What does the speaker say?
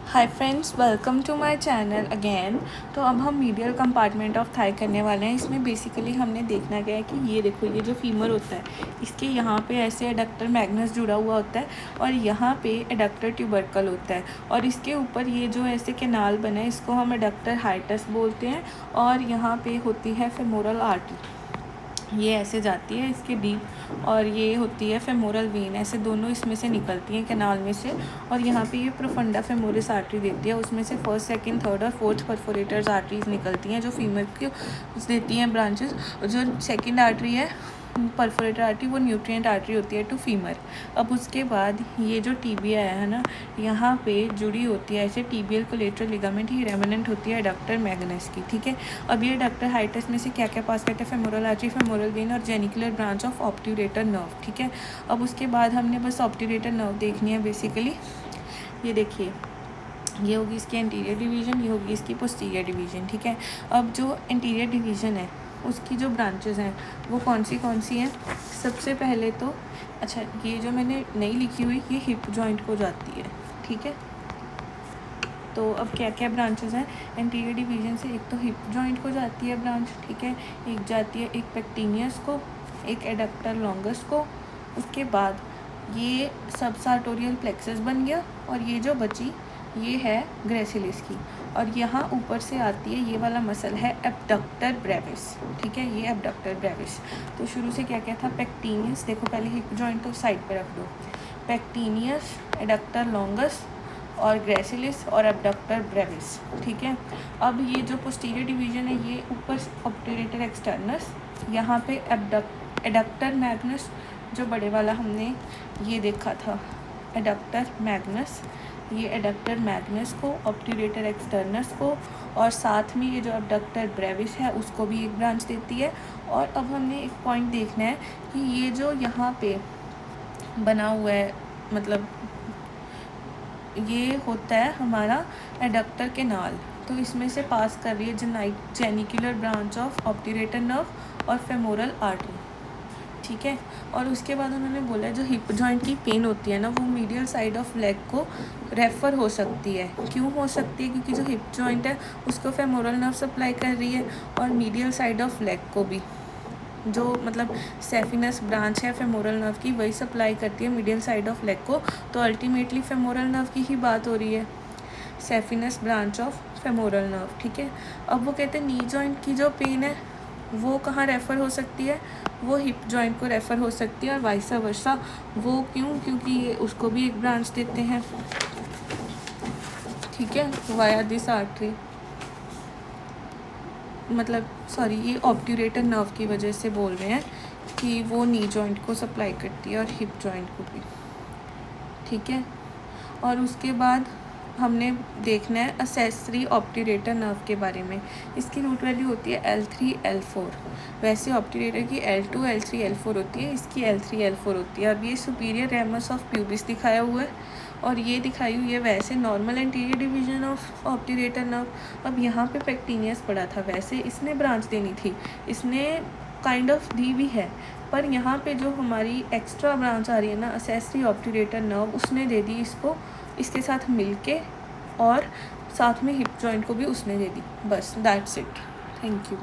Hi friends, welcome to my channel again. तो अब हम मीडियल कंपार्टमेंट ऑफ थाई करने वाले हैं। इसमें बेसिकली हमने देखना क्या है कि ये देखो, ये जो फीमर होता है इसके यहाँ पे ऐसे एडक्टर मैग्नस जुड़ा हुआ होता है और यहाँ पे एडक्टर ट्यूबरकल होता है और इसके ऊपर ये जो ऐसे कैनाल बना है इसको हम एडक्टर हाइटस बोलते हैं। और यहाँ पे होती है फेमोरल आर्टरी, ये ऐसे जाती है इसके डीप, और ये होती है फेमोरल वेन, ऐसे दोनों इसमें से निकलती हैं कैनाल में से। और यहाँ पे ये प्रोफंडा फेमोरिस आर्टरी देती है, उसमें से फर्स्ट सेकंड थर्ड और फोर्थ परफोरेटर्स आर्टरीज निकलती हैं जो फीमेल को देती हैं ब्रांचेस। जो सेकंड आर्टरी है परफोरेटर आर्टरी, वो न्यूट्रिएंट आर्टरी होती है टू फीमर। अब उसके बाद ये जो टीबिया है ना, यहाँ पे जुड़ी होती है ऐसे टीबियल कोलेटरल लिगामेंट, ही रेमिनेंट होती है एडक्टर मैग्नस की। ठीक है, अब ये एडक्टर हाइटस में से क्या क्या पास करते हैं? फेमोरल आर्टरी, फेमोरल वेन और genicular branch of obturator nerve. ठीक है, अब उसके बाद हमने बस ऑब्ट्यूरेटर नर्व देखनी है बेसिकली। ये देखिए, ये होगी इसकी एंटीरियर डिवीज़न, ये होगी इसकी पोस्टीरियर डिवीज़न। ठीक है, अब जो एंटीरियर डिवीज़न है उसकी जो ब्रांचेस हैं वो कौन सी हैं? सबसे पहले तो अच्छा, ये जो मैंने नई लिखी हुई ये हिप जॉइंट को जाती है। ठीक है, तो अब क्या क्या ब्रांचेस हैं एंटीरियर डिवीज़न से? एक तो हिप जॉइंट को जाती है ब्रांच, ठीक है, एक जाती है एक पेक्टिनियस को, एक एडक्टर लॉन्गस को, उसके बाद ये सबसार्टोरियल प्लेक्सस बन गया और ये जो बची ये है ग्रेसिलिस की। और यहाँ ऊपर से आती है ये वाला मसल है एब्डक्टर ब्रेविस। ठीक है, ये एब्डक्टर ब्रेविस। तो शुरू से क्या क्या था? पेक्टिनियस, देखो पहले हिप जॉइंट को साइड पे रख दो, पेक्टिनियस, एडक्टर लॉन्गस और ग्रेसिलिस और एब्डक्टर ब्रेविस। ठीक है, अब ये जो पोस्टीरियर डिवीजन है ये ऊपर ऑब्ट्यूरेटर एक्सटर्नस, यहाँ पे एडक्टर मैग्नस, जो बड़े वाला हमने ये देखा था एडक्टर मैग्नस, ये एडक्टर मैग्नस को, ऑब्ट्यूरेटर एक्सटर्नस को, और साथ में ये जो एब्डक्टर ब्रेविस है उसको भी एक ब्रांच देती है। और अब हमने एक पॉइंट देखना है कि ये जो यहाँ पे बना हुआ है, मतलब ये होता है हमारा एडक्टर कैनाल, तो इसमें से पास कर रही है genicular branch of obturator nerve और फेमोरल आर्टरी। ठीक है, और उसके बाद उन्होंने बोला जो हिप जॉइंट की पेन होती है ना वो मीडियल साइड ऑफ लेग को रेफ़र हो सकती है। क्यों हो सकती है? क्योंकि जो हिप जॉइंट है उसको फेमोरल नर्व सप्लाई कर रही है और मीडियल साइड ऑफ लेग को भी जो मतलब सेफिनस ब्रांच है फेमोरल नर्व की वही सप्लाई करती है मीडियल साइड ऑफ लेग को। तो अल्टीमेटली फेमोरल नर्व की ही बात हो रही है, सेफिनस ब्रांच ऑफ फेमोरल नर्व। ठीक है, अब वो कहते हैं नी जॉइंट की जो पेन है वो कहाँ रेफ़र हो सकती है? वो हिप जॉइंट को रेफ़र हो सकती है और वाइस वर्सा। वो क्यों? क्योंकि ये उसको भी एक ब्रांच देते हैं। ठीक है, वाया दिस आर्टरी, मतलब सॉरी, ये ऑब्ट्यूरेटर नर्व की वजह से बोल रहे हैं कि वो नी जॉइंट को सप्लाई करती है और हिप जॉइंट को भी। ठीक है, और उसके बाद हमने देखना है असेसरी ऑब्ट्यूरेटर नर्व के बारे में। इसकी रूट वैल्यू होती है L3 L4। वैसे ऑब्ट्यूरेटर की L2 L3 L4 होती है, इसकी L3 L4 होती है। अब ये सुपीरियर रेमस ऑफ प्यूबिस दिखाया हुआ है और ये दिखाई हुई है वैसे normal anterior division of obturator nerve. अब यहाँ पे पेक्टिनियस पड़ा था, वैसे इसने ब्रांच देनी थी, इसने काइंड ऑफ दी भी है, पर यहाँ पे जो हमारी एक्स्ट्रा ब्रांच आ रही है ना असेसरी ऑब्ट्यूरेटर नर्व, उसने दे दी इसको इसके साथ मिलके, और साथ में हिप जॉइंट को भी उसने दे दी। बस दैट्स इट, थैंक यू।